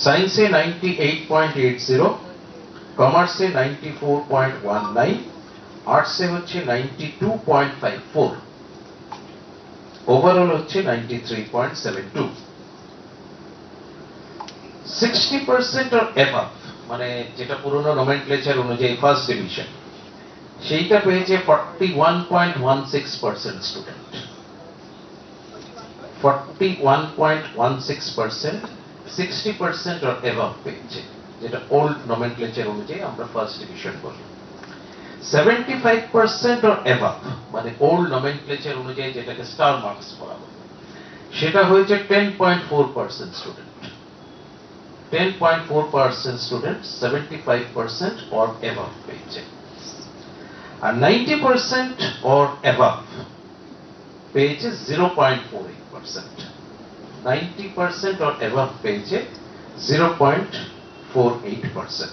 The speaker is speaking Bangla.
সায়েন্সে 98.80, কমার্সে 94.19, আর্টসে হচ্ছে 92.54, ওভারঅল হচ্ছে 93.72। 60% অর অ্যাবাভ মানে যেটা পুরনো নমেনক্লেচার অনুযায়ী ফার্স্ট ডিভিশন, সেইটা পেয়েছে 41.16% স্টুডেন্ট। 41.16% 60% অর অ্যাবাভ পেয়েছে, যেটা ওল্ড নমেনক্লেচার অনুযায়ী আমরা ফার্স্ট ডিভিশন বলি। 75% অর অ্যাবাভ মানে ওল্ড নমেনক্লেচার অনুযায়ী যেটাকে স্টার মার্কস বলা হয়, সেটা হয়েছে 10.4% স্টুডেন্ট। 10.4% স্টুডেন্ট 75% or above পেয়েছে। আর 90% or above পেয়েছে 0.48%। 90% or above পেয়েছে 0.48%।